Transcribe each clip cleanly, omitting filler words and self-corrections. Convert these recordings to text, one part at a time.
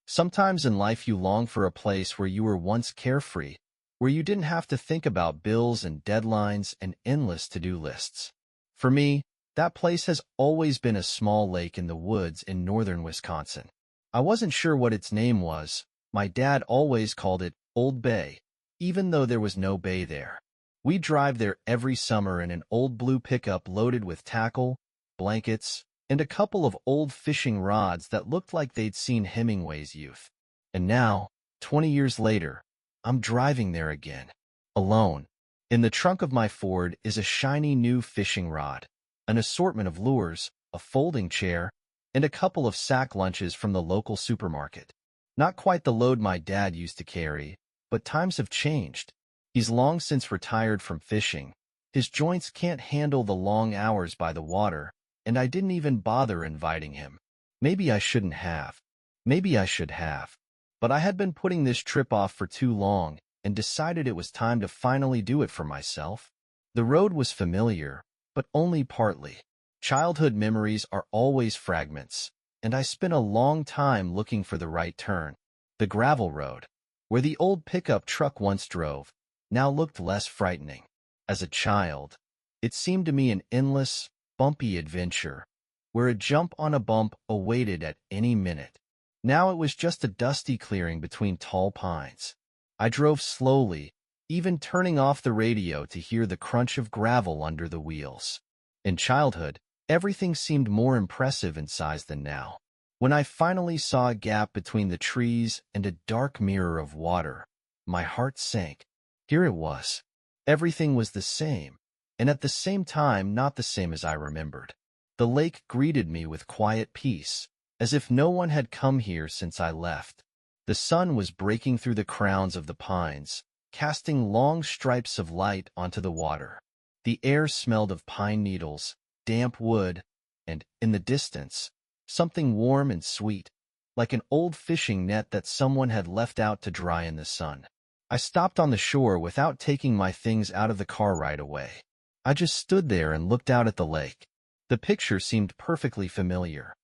Sometimes in life you long for a place where you were once carefree, where you didn't have to think about bills and deadlines and endless to-do lists. For me, that place has always been a small lake in the woods in northern Wisconsin. I wasn't sure what its name was. My dad always called it Old Bay, even though there was no bay there. We drive there every summer in an old blue pickup loaded with tackle, blankets, and a couple of old fishing rods that looked like they'd seen Hemingway's youth. And now, 20 years later, I'm driving there again, alone. In the trunk of my Ford is a shiny new fishing rod, an assortment of lures, a folding chair, and a couple of sack lunches from the local supermarket. Not quite the load my dad used to carry, but times have changed. He's long since retired from fishing. His joints can't handle the long hours by the water, and I didn't even bother inviting him. Maybe I shouldn't have. Maybe I should have. But I had been putting this trip off for too long and decided it was time to finally do it for myself. The road was familiar, but only partly. Childhood memories are always fragments, and I spent a long time looking for the right turn. The gravel road, where the old pickup truck once drove, now looked less frightening. As a child, it seemed to me an endless, bumpy adventure, where a jump on a bump awaited at any minute. Now it was just a dusty clearing between tall pines. I drove slowly, even turning off the radio to hear the crunch of gravel under the wheels. In childhood, everything seemed more impressive in size than now. When I finally saw a gap between the trees and a dark mirror of water, my heart sank. Here it was. Everything was the same, and at the same time not the same as I remembered. The lake greeted me with quiet peace, as if no one had come here since I left. The sun was breaking through the crowns of the pines, casting long stripes of light onto the water. The air smelled of pine needles, damp wood, and, in the distance, something warm and sweet, like an old fishing net that someone had left out to dry in the sun. I stopped on the shore without taking my things out of the car right away. I just stood there and looked out at the lake. The picture seemed perfectly familiar.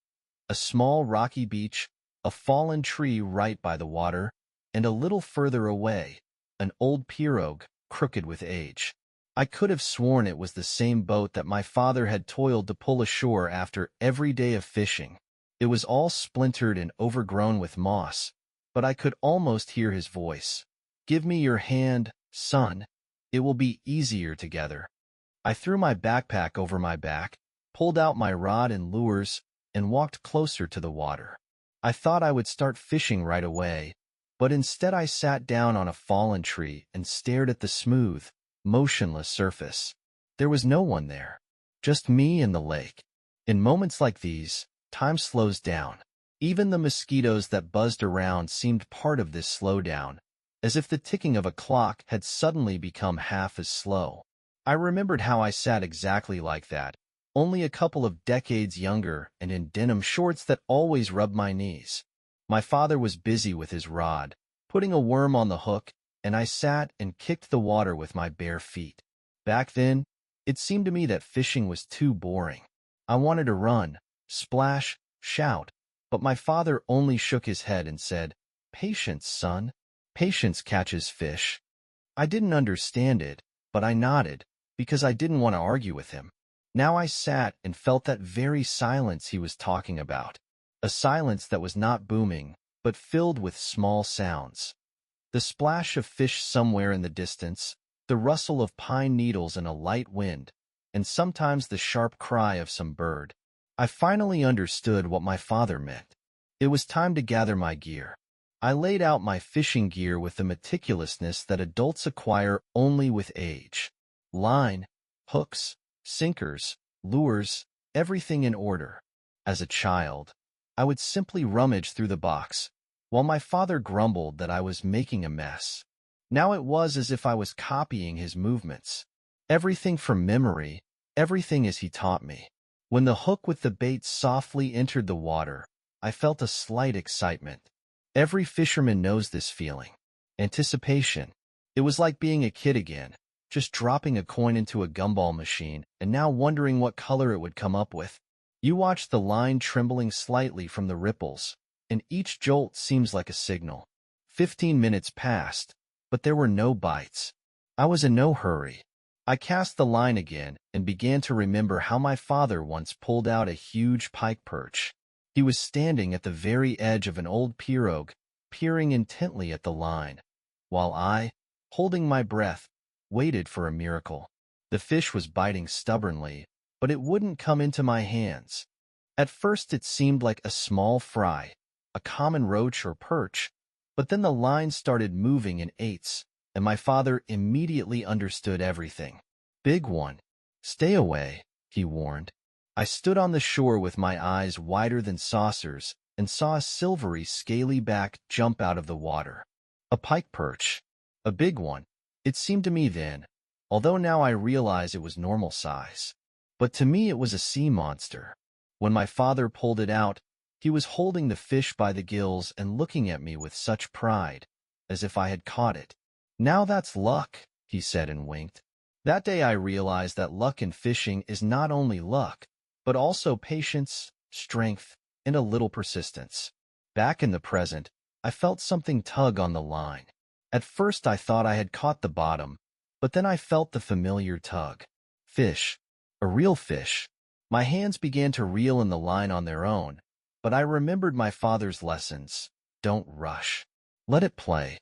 A small rocky beach, a fallen tree right by the water, and a little further away, an old pirogue, crooked with age. I could have sworn it was the same boat that my father had toiled to pull ashore after every day of fishing. It was all splintered and overgrown with moss, but I could almost hear his voice. "Give me your hand, son. It will be easier together." I threw my backpack over my back, pulled out my rod and lures, and walked closer to the water. I thought I would start fishing right away, but instead I sat down on a fallen tree and stared at the smooth, motionless surface. There was no one there, just me and the lake. In moments like these, time slows down. Even the mosquitoes that buzzed around seemed part of this slowdown, as if the ticking of a clock had suddenly become half as slow. I remembered how I sat exactly like that, only a couple of decades younger and in denim shorts that always rubbed my knees. My father was busy with his rod, putting a worm on the hook, and I sat and kicked the water with my bare feet. Back then, it seemed to me that fishing was too boring. I wanted to run, splash, shout, but my father only shook his head and said, "Patience, son. Patience catches fish." I didn't understand it, but I nodded, because I didn't want to argue with him. Now I sat and felt that very silence he was talking about, a silence that was not booming, but filled with small sounds. The splash of fish somewhere in the distance, the rustle of pine needles in a light wind, and sometimes the sharp cry of some bird. I finally understood what my father meant. It was time to gather my gear. I laid out my fishing gear with the meticulousness that adults acquire only with age. Line, hooks, sinkers, lures, everything in order. As a child, I would simply rummage through the box, while my father grumbled that I was making a mess. Now it was as if I was copying his movements. Everything from memory, everything as he taught me. When the hook with the bait softly entered the water, I felt a slight excitement. Every fisherman knows this feeling. Anticipation. It was like being a kid again, just dropping a coin into a gumball machine and now wondering what color it would come up with. You watch the line trembling slightly from the ripples, and each jolt seems like a signal. 15 minutes passed, but there were no bites. I was in no hurry. I cast the line again and began to remember how my father once pulled out a huge pike perch. He was standing at the very edge of an old pirogue, peering intently at the line, while I, holding my breath, waited for a miracle. The fish was biting stubbornly, but it wouldn't come into my hands. At first it seemed like a small fry, a common roach or perch, but then the line started moving in eights, and my father immediately understood everything. "Big one. Stay away," he warned. I stood on the shore with my eyes wider than saucers and saw a silvery, scaly back jump out of the water. A pike perch. A big one, it seemed to me then, although now I realize it was normal size. But to me it was a sea monster. When my father pulled it out, he was holding the fish by the gills and looking at me with such pride, as if I had caught it. "Now that's luck," he said and winked. That day I realized that luck in fishing is not only luck, but also patience, strength, and a little persistence. Back in the present, I felt something tug on the line. At first I thought I had caught the bottom, but then I felt the familiar tug. Fish. A real fish. My hands began to reel in the line on their own, but I remembered my father's lessons. Don't rush. Let it play.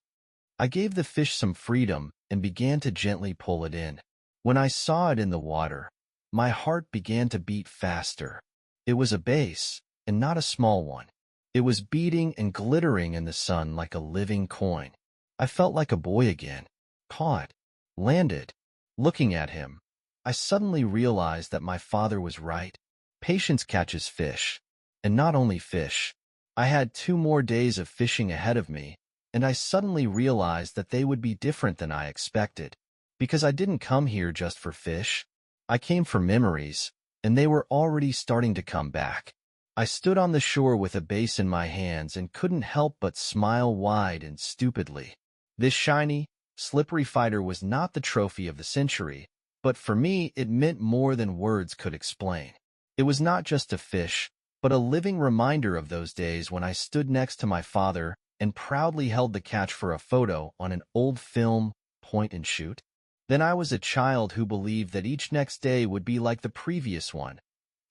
I gave the fish some freedom and began to gently pull it in. When I saw it in the water, my heart began to beat faster. It was a bass, and not a small one. It was beating and glittering in the sun like a living coin. I felt like a boy again. Caught. Landed. Looking at him, I suddenly realized that my father was right. Patience catches fish. And not only fish. I had 2 more days of fishing ahead of me, and I suddenly realized that they would be different than I expected. Because I didn't come here just for fish. I came for memories, and they were already starting to come back. I stood on the shore with a bass in my hands and couldn't help but smile wide and stupidly. This shiny, slippery fighter was not the trophy of the century, but for me it meant more than words could explain. It was not just a fish, but a living reminder of those days when I stood next to my father and proudly held the catch for a photo on an old film, point and shoot. Then I was a child who believed that each next day would be like the previous one,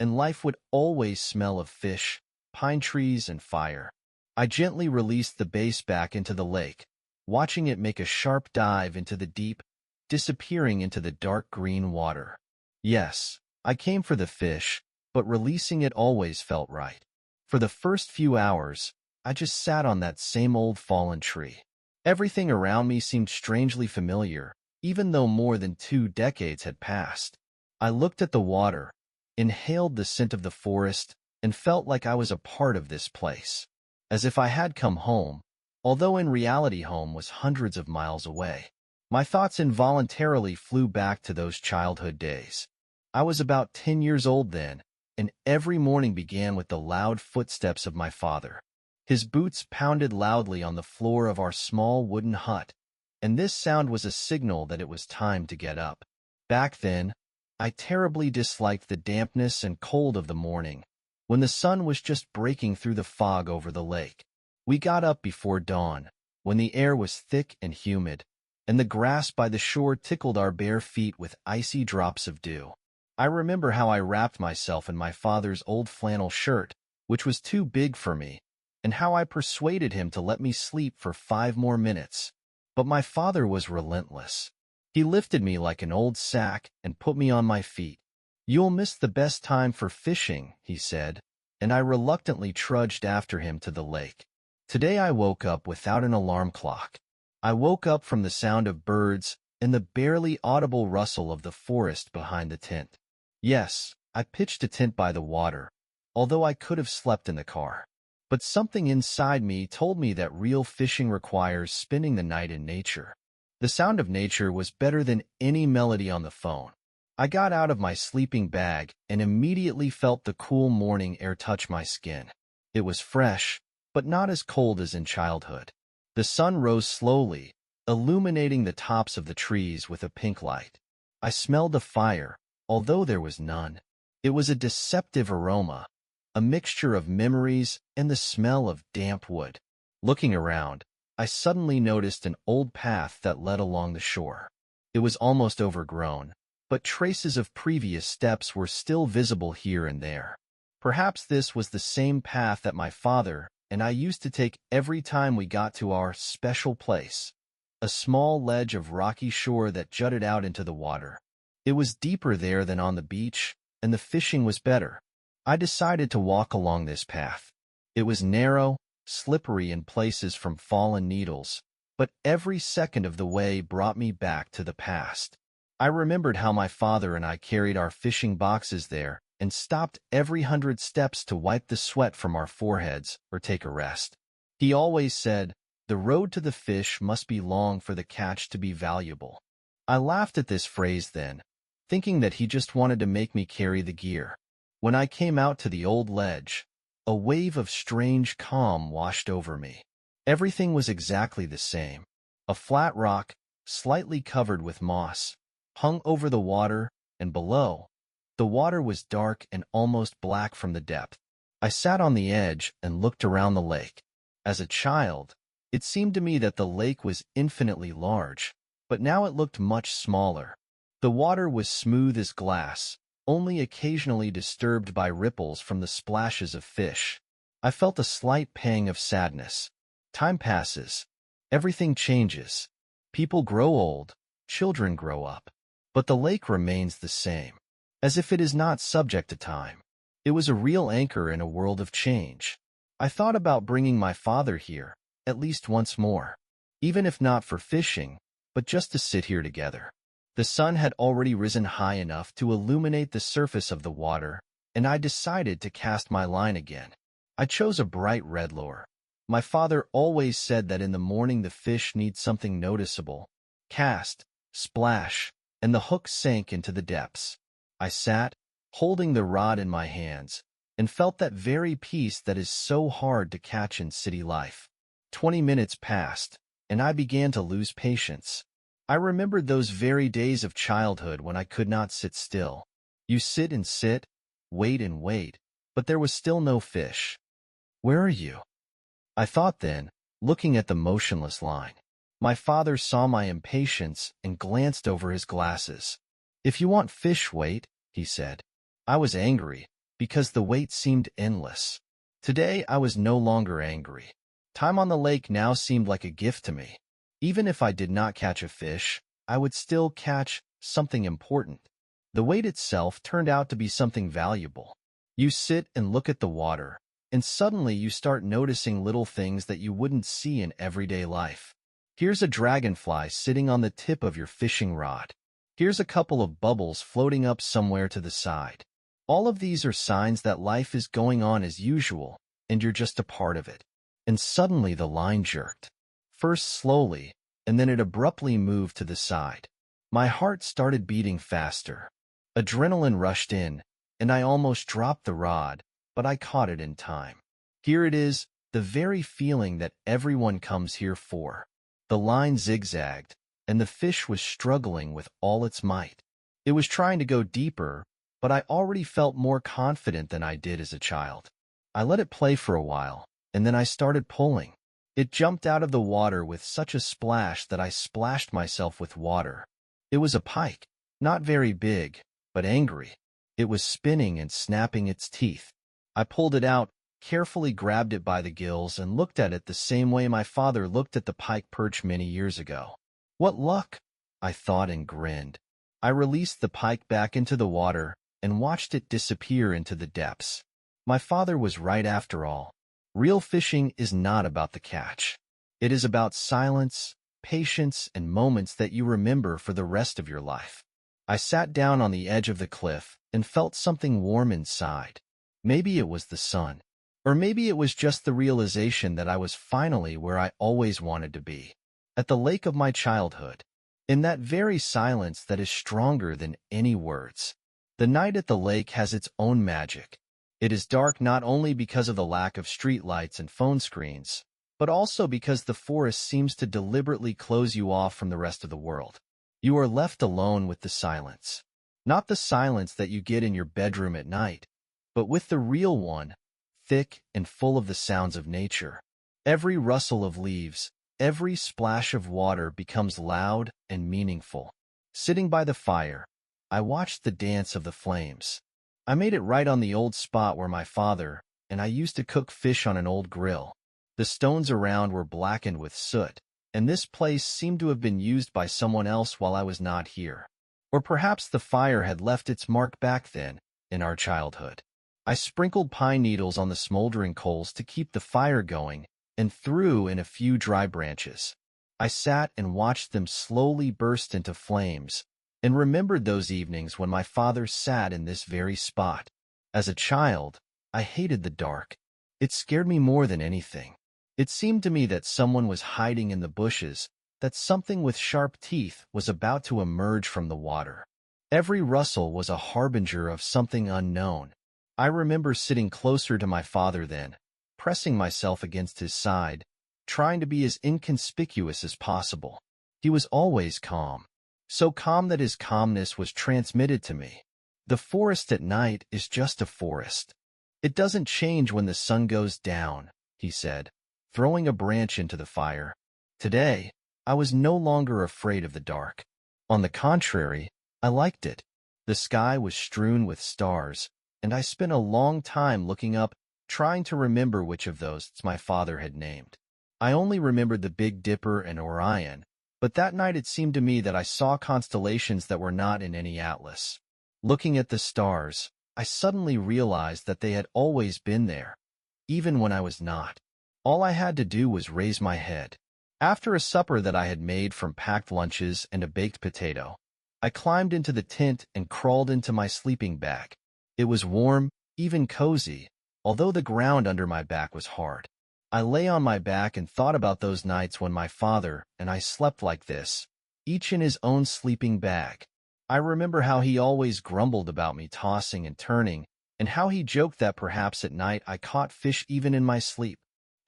and life would always smell of fish, pine trees, and fire. I gently released the bass back into the lake, watching it make a sharp dive into the deep, disappearing into the dark green water. Yes, I came for the fish, but releasing it always felt right. For the first few hours, I just sat on that same old fallen tree. Everything around me seemed strangely familiar, even though more than 2 decades had passed. I looked at the water, inhaled the scent of the forest, and felt like I was a part of this place. As if I had come home, although in reality home was hundreds of miles away. My thoughts involuntarily flew back to those childhood days. I was about 10 years old then, and every morning began with the loud footsteps of my father. His boots pounded loudly on the floor of our small wooden hut, and this sound was a signal that it was time to get up. Back then, I terribly disliked the dampness and cold of the morning, when the sun was just breaking through the fog over the lake. We got up before dawn, when the air was thick and humid, and the grass by the shore tickled our bare feet with icy drops of dew. I remember how I wrapped myself in my father's old flannel shirt, which was too big for me, and how I persuaded him to let me sleep for 5 more minutes. But my father was relentless. He lifted me like an old sack and put me on my feet. "You'll miss the best time for fishing," he said, and I reluctantly trudged after him to the lake. Today I woke up without an alarm clock. I woke up from the sound of birds and the barely audible rustle of the forest behind the tent. Yes, I pitched a tent by the water, although I could have slept in the car. But something inside me told me that real fishing requires spending the night in nature. The sound of nature was better than any melody on the phone. I got out of my sleeping bag and immediately felt the cool morning air touch my skin. It was fresh, but not as cold as in childhood. The sun rose slowly, illuminating the tops of the trees with a pink light. I smelled a fire, although there was none. It was a deceptive aroma, a mixture of memories and the smell of damp wood. Looking around, I suddenly noticed an old path that led along the shore. It was almost overgrown, but traces of previous steps were still visible here and there. Perhaps this was the same path that my father and I used to take every time we got to our special place, a small ledge of rocky shore that jutted out into the water. It was deeper there than on the beach, and the fishing was better. I decided to walk along this path. It was narrow, slippery in places from fallen needles, but every second of the way brought me back to the past. I remembered how my father and I carried our fishing boxes there and stopped every 100 steps to wipe the sweat from our foreheads or take a rest. He always said, "The road to the fish must be long for the catch to be valuable." I laughed at this phrase then, thinking that he just wanted to make me carry the gear. When I came out to the old ledge, a wave of strange calm washed over me. Everything was exactly the same. A flat rock, slightly covered with moss, hung over the water, and below, the water was dark and almost black from the depth. I sat on the edge and looked around the lake. As a child, it seemed to me that the lake was infinitely large, but now it looked much smaller. The water was smooth as glass, only occasionally disturbed by ripples from the splashes of fish. I felt a slight pang of sadness. Time passes. Everything changes. People grow old. Children grow up. But the lake remains the same, as if it is not subject to time. It was a real anchor in a world of change. I thought about bringing my father here, at least once more, even if not for fishing, but just to sit here together. The sun had already risen high enough to illuminate the surface of the water, and I decided to cast my line again. I chose a bright red lure. My father always said that in the morning the fish need something noticeable. Cast, splash, and the hook sank into the depths. I sat, holding the rod in my hands, and felt that very peace that is so hard to catch in city life. 20 minutes passed, and I began to lose patience. I remembered those very days of childhood when I could not sit still. You sit and sit, wait and wait, but there was still no fish. "Where are you?" I thought then, looking at the motionless line. My father saw my impatience and glanced over his glasses. "If you want fish, wait," he said. I was angry, because the wait seemed endless. Today I was no longer angry. Time on the lake now seemed like a gift to me. Even if I did not catch a fish, I would still catch something important. The wait itself turned out to be something valuable. You sit and look at the water, and suddenly you start noticing little things that you wouldn't see in everyday life. Here's a dragonfly sitting on the tip of your fishing rod. Here's a couple of bubbles floating up somewhere to the side. All of these are signs that life is going on as usual, and you're just a part of it. And suddenly the line jerked. First slowly, and then it abruptly moved to the side. My heart started beating faster. Adrenaline rushed in, and I almost dropped the rod, but I caught it in time. Here it is, the very feeling that everyone comes here for. The line zigzagged, and the fish was struggling with all its might. It was trying to go deeper, but I already felt more confident than I did as a child. I let it play for a while, and then I started pulling. It jumped out of the water with such a splash that I splashed myself with water. It was a pike, not very big, but angry. It was spinning and snapping its teeth. I pulled it out, carefully grabbed it by the gills, and looked at it the same way my father looked at the pike perch many years ago. What luck, I thought and grinned. I released the pike back into the water and watched it disappear into the depths. My father was right after all. Real fishing is not about the catch. It is about silence, patience, and moments that you remember for the rest of your life. I sat down on the edge of the cliff and felt something warm inside. Maybe it was the sun, or maybe it was just the realization that I was finally where I always wanted to be, at the lake of my childhood, in that very silence that is stronger than any words. The night at the lake has its own magic. It is dark not only because of the lack of street lights and phone screens, but also because the forest seems to deliberately close you off from the rest of the world. You are left alone with the silence. Not the silence that you get in your bedroom at night, but with the real one thick and full of the sounds of nature. Every rustle of leaves, every splash of water becomes loud and meaningful. Sitting by the fire, I watched the dance of the flames. I made it right on the old spot where my father and I used to cook fish on an old grill. The stones around were blackened with soot, and this place seemed to have been used by someone else while I was not here. Or perhaps the fire had left its mark back then, in our childhood. I sprinkled pine needles on the smoldering coals to keep the fire going and threw in a few dry branches. I sat and watched them slowly burst into flames, and remembered those evenings when my father sat in this very spot. As a child, I hated the dark. It scared me more than anything. It seemed to me that someone was hiding in the bushes, that something with sharp teeth was about to emerge from the water. Every rustle was a harbinger of something unknown. I remember sitting closer to my father then, pressing myself against his side, trying to be as inconspicuous as possible. He was always calm, so calm that his calmness was transmitted to me. The forest at night is just a forest. It doesn't change when the sun goes down, he said, throwing a branch into the fire. Today, I was no longer afraid of the dark. On the contrary, I liked it. The sky was strewn with stars, and I spent a long time looking up, trying to remember which of those my father had named. I only remembered the Big Dipper and Orion, but that night it seemed to me that I saw constellations that were not in any atlas. Looking at the stars, I suddenly realized that they had always been there, even when I was not. All I had to do was raise my head. After a supper that I had made from packed lunches and a baked potato, I climbed into the tent and crawled into my sleeping bag. It was warm, even cozy, although the ground under my back was hard. I lay on my back and thought about those nights when my father and I slept like this, each in his own sleeping bag. I remember how he always grumbled about me tossing and turning, and how he joked that perhaps at night I caught fish even in my sleep.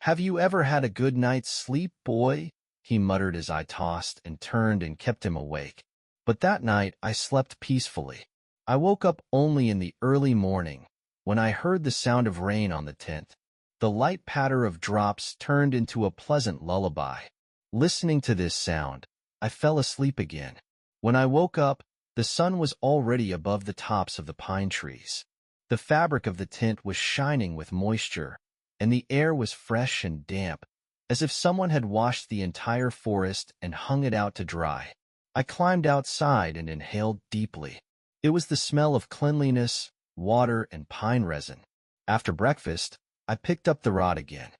"Have you ever had a good night's sleep, boy?" he muttered as I tossed and turned and kept him awake. But that night I slept peacefully. I woke up only in the early morning, when I heard the sound of rain on the tent. The light patter of drops turned into a pleasant lullaby. Listening to this sound, I fell asleep again. When I woke up, the sun was already above the tops of the pine trees. The fabric of the tent was shining with moisture, and the air was fresh and damp, as if someone had washed the entire forest and hung it out to dry. I climbed outside and inhaled deeply. It was the smell of cleanliness, water, and pine resin. After breakfast, I picked up the rod again.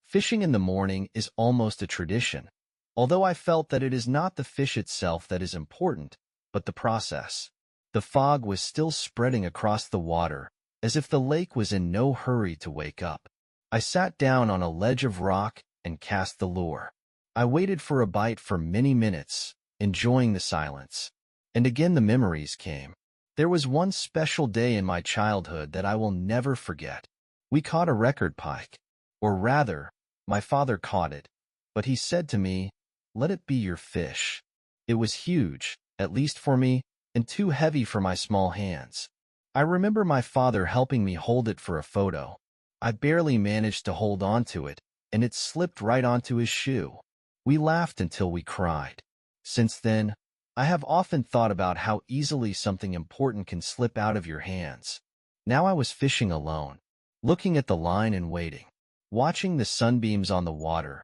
Fishing in the morning is almost a tradition, although I felt that it is not the fish itself that is important, but the process. The fog was still spreading across the water, as if the lake was in no hurry to wake up. I sat down on a ledge of rock and cast the lure. I waited for a bite for many minutes, enjoying the silence. And again the memories came. There was one special day in my childhood that I will never forget. We caught a record pike. Or rather, my father caught it, but he said to me, "Let it be your fish." It was huge, at least for me, and too heavy for my small hands. I remember my father helping me hold it for a photo. I barely managed to hold on to it, and it slipped right onto his shoe. We laughed until we cried. Since then, I have often thought about how easily something important can slip out of your hands. Now I was fishing alone, looking at the line and waiting, watching the sunbeams on the water.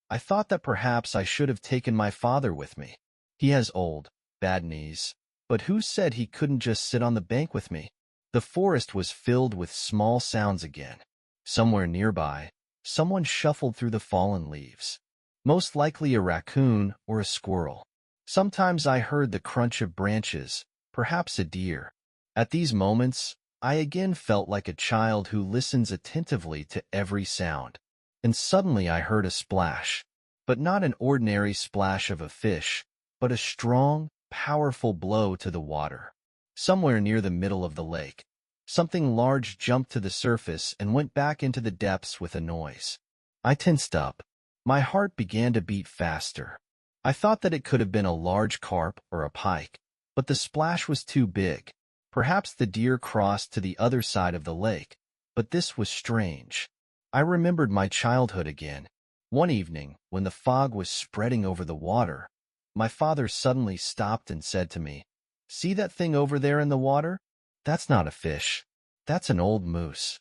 I thought that perhaps I should have taken my father with me. He has old, bad knees, but who said he couldn't just sit on the bank with me? The forest was filled with small sounds again. Somewhere nearby, someone shuffled through the fallen leaves. Most likely a raccoon or a squirrel. Sometimes I heard the crunch of branches, perhaps a deer. At these moments, I again felt like a child who listens attentively to every sound. And suddenly I heard a splash, but not an ordinary splash of a fish, but a strong, powerful blow to the water. Somewhere near the middle of the lake, something large jumped to the surface and went back into the depths with a noise. I tensed up. My heart began to beat faster. I thought that it could have been a large carp or a pike, but the splash was too big. Perhaps the deer crossed to the other side of the lake. But this was strange. I remembered my childhood again. One evening, when the fog was spreading over the water, my father suddenly stopped and said to me, "See that thing over there in the water? That's not a fish. That's an old moose."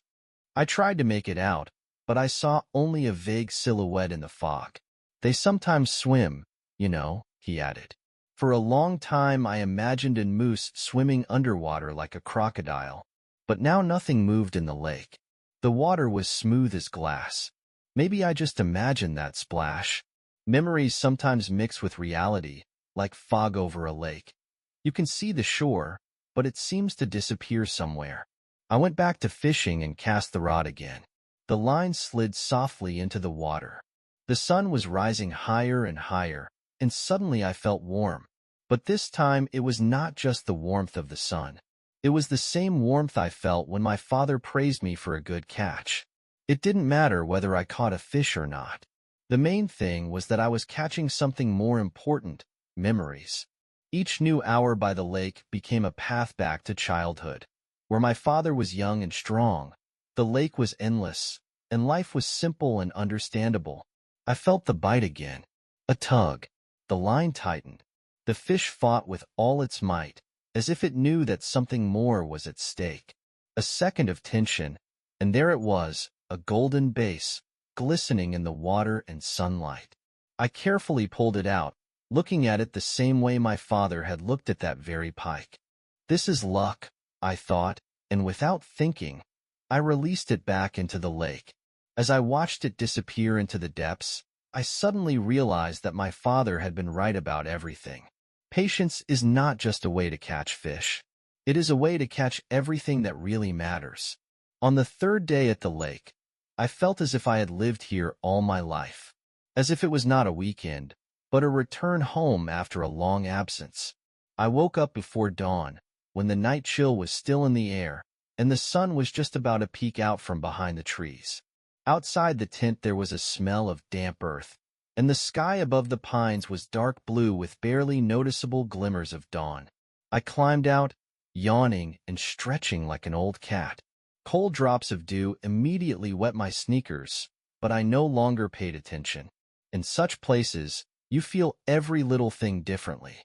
I tried to make it out, but I saw only a vague silhouette in the fog. "They sometimes swim, you know," he added. For a long time I imagined a moose swimming underwater like a crocodile, but now nothing moved in the lake. The water was smooth as glass. Maybe I just imagined that splash. Memories sometimes mix with reality, like fog over a lake. You can see the shore, but it seems to disappear somewhere. I went back to fishing and cast the rod again. The line slid softly into the water. The sun was rising higher and higher, and suddenly I felt warm. But this time it was not just the warmth of the sun. It was the same warmth I felt when my father praised me for a good catch. It didn't matter whether I caught a fish or not. The main thing was that I was catching something more important, memories. Each new hour by the lake became a path back to childhood, where my father was young and strong. The lake was endless, and life was simple and understandable. I felt the bite again. A tug. The line tightened. The fish fought with all its might, as if it knew that something more was at stake. A second of tension, and there it was, a golden base, glistening in the water and sunlight. I carefully pulled it out, looking at it the same way my father had looked at that very pike. This is luck, I thought, and without thinking, I released it back into the lake. As I watched it disappear into the depths, I suddenly realized that my father had been right about everything. Patience is not just a way to catch fish. It is a way to catch everything that really matters. On the third day at the lake, I felt as if I had lived here all my life. As if it was not a weekend, but a return home after a long absence. I woke up before dawn, when the night chill was still in the air, and the sun was just about to peek out from behind the trees. Outside the tent there was a smell of damp earth, and the sky above the pines was dark blue with barely noticeable glimmers of dawn. I climbed out, yawning and stretching like an old cat. Cold drops of dew immediately wet my sneakers, but I no longer paid attention. In such places, you feel every little thing differently.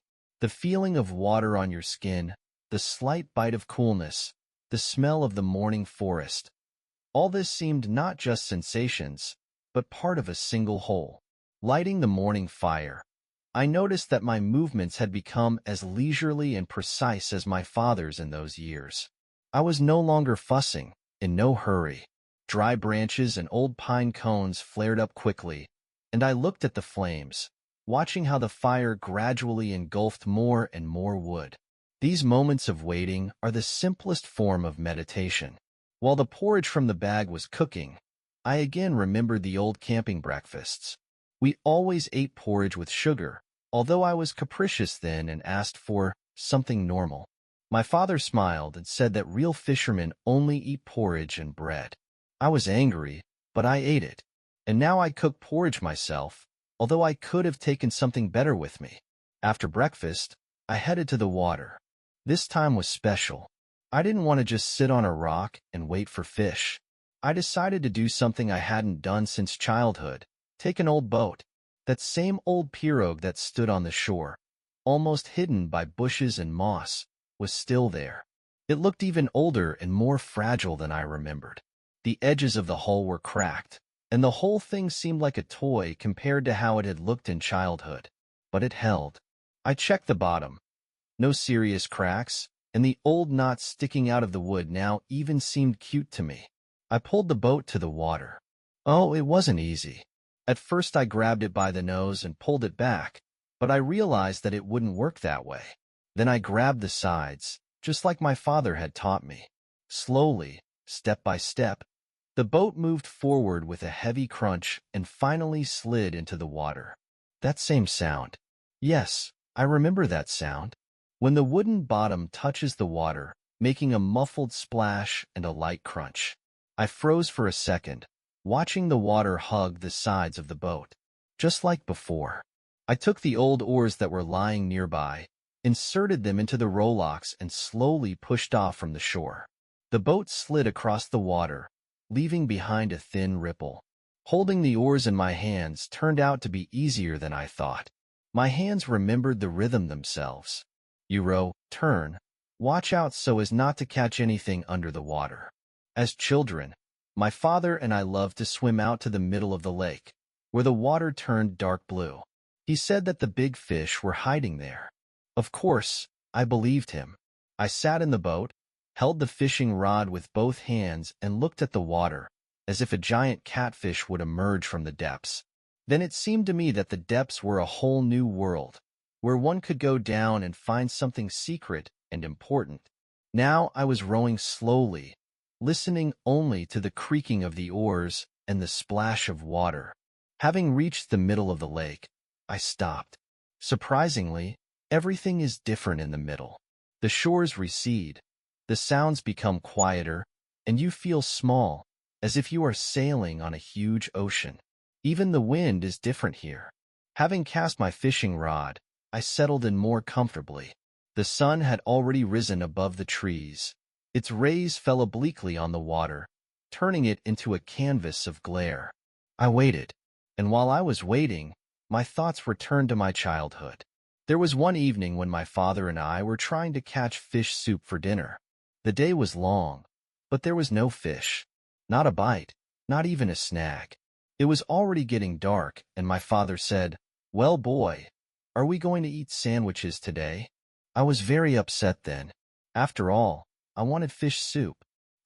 The feeling of water on your skin, the slight bite of coolness, the smell of the morning forest. All this seemed not just sensations, but part of a single whole. Lighting the morning fire, I noticed that my movements had become as leisurely and precise as my father's in those years. I was no longer fussing, in no hurry. Dry branches and old pine cones flared up quickly, and I looked at the flames, watching how the fire gradually engulfed more and more wood. These moments of waiting are the simplest form of meditation. While the porridge from the bag was cooking, I again remembered the old camping breakfasts. We always ate porridge with sugar, although I was capricious then and asked for something normal. My father smiled and said that real fishermen only eat porridge and bread. I was angry, but I ate it. And now I cook porridge myself, although I could have taken something better with me. After breakfast, I headed to the water. This time was special. I didn't want to just sit on a rock and wait for fish. I decided to do something I hadn't done since childhood. Take an old boat. That same old pirogue that stood on the shore, almost hidden by bushes and moss, was still there. It looked even older and more fragile than I remembered. The edges of the hull were cracked, and the whole thing seemed like a toy compared to how it had looked in childhood. But it held. I checked the bottom. No serious cracks, and the old knots sticking out of the wood now even seemed cute to me. I pulled the boat to the water. Oh, it wasn't easy. At first I grabbed it by the nose and pulled it back, but I realized that it wouldn't work that way. Then I grabbed the sides, just like my father had taught me. Slowly, step by step, the boat moved forward with a heavy crunch and finally slid into the water. That same sound. Yes, I remember that sound. When the wooden bottom touches the water, making a muffled splash and a light crunch. I froze for a second, watching the water hug the sides of the boat. Just like before. I took the old oars that were lying nearby, inserted them into the rowlocks and slowly pushed off from the shore. The boat slid across the water, leaving behind a thin ripple. Holding the oars in my hands turned out to be easier than I thought. My hands remembered the rhythm themselves. You row, turn, watch out so as not to catch anything under the water. As children, my father and I loved to swim out to the middle of the lake, where the water turned dark blue. He said that the big fish were hiding there. Of course, I believed him. I sat in the boat, held the fishing rod with both hands and looked at the water, as if a giant catfish would emerge from the depths. Then it seemed to me that the depths were a whole new world, where one could go down and find something secret and important. Now I was rowing slowly, listening only to the creaking of the oars and the splash of water. Having reached the middle of the lake, I stopped. Surprisingly, everything is different in the middle. The shores recede, the sounds become quieter, and you feel small, as if you are sailing on a huge ocean. Even the wind is different here. Having cast my fishing rod, I settled in more comfortably. The sun had already risen above the trees. Its rays fell obliquely on the water, turning it into a canvas of glare. I waited, and while I was waiting, my thoughts returned to my childhood. There was one evening when my father and I were trying to catch fish soup for dinner. The day was long, but there was no fish. Not a bite, not even a snag. It was already getting dark, and my father said, "Well, boy, are we going to eat sandwiches today?" I was very upset then. After all, I wanted fish soup.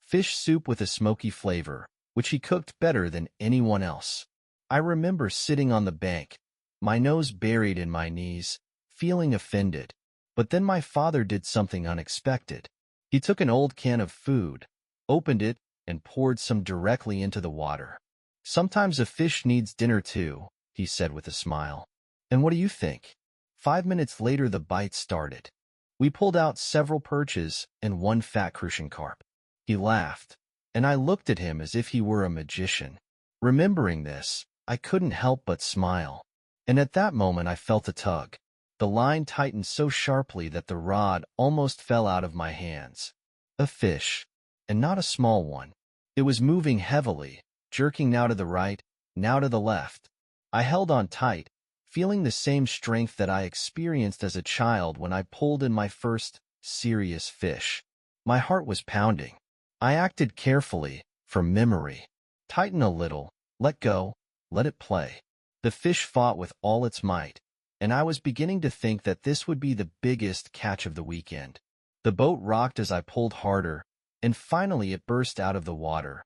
Fish soup with a smoky flavor, which he cooked better than anyone else. I remember sitting on the bank, my nose buried in my knees, feeling offended. But then my father did something unexpected. He took an old can of food, opened it, and poured some directly into the water. "Sometimes a fish needs dinner too," he said with a smile. And what do you think? 5 minutes later the bite started. We pulled out several perches and one fat crucian carp. He laughed, and I looked at him as if he were a magician. Remembering this, I couldn't help but smile. And at that moment I felt a tug. The line tightened so sharply that the rod almost fell out of my hands. A fish, and not a small one. It was moving heavily, jerking now to the right, now to the left. I held on tight, feeling the same strength that I experienced as a child when I pulled in my first serious fish. My heart was pounding. I acted carefully, from memory. Tighten a little, let go, let it play. The fish fought with all its might, and I was beginning to think that this would be the biggest catch of the weekend. The boat rocked as I pulled harder, and finally it burst out of the water,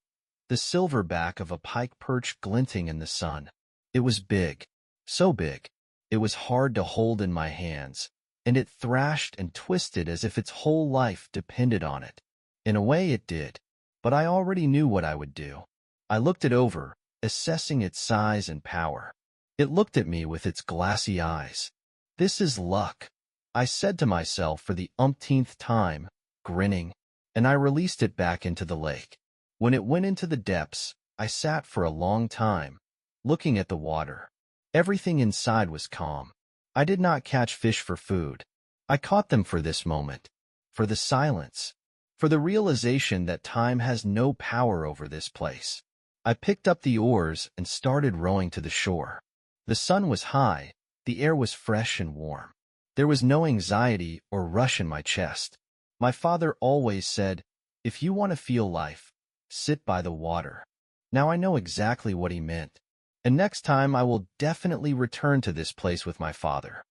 the silver back of a pike perch glinting in the sun. It was big, so big, it was hard to hold in my hands, and it thrashed and twisted as if its whole life depended on it. In a way it did, but I already knew what I would do. I looked it over, assessing its size and power. It looked at me with its glassy eyes. "This is luck," I said to myself for the umpteenth time, grinning, and I released it back into the lake. When it went into the depths, I sat for a long time, looking at the water. Everything inside was calm. I did not catch fish for food. I caught them for this moment, for the silence, for the realization that time has no power over this place. I picked up the oars and started rowing to the shore. The sun was high, the air was fresh and warm. There was no anxiety or rush in my chest. My father always said, "If you want to feel life, sit by the water." Now I know exactly what he meant, and next time I will definitely return to this place with my father.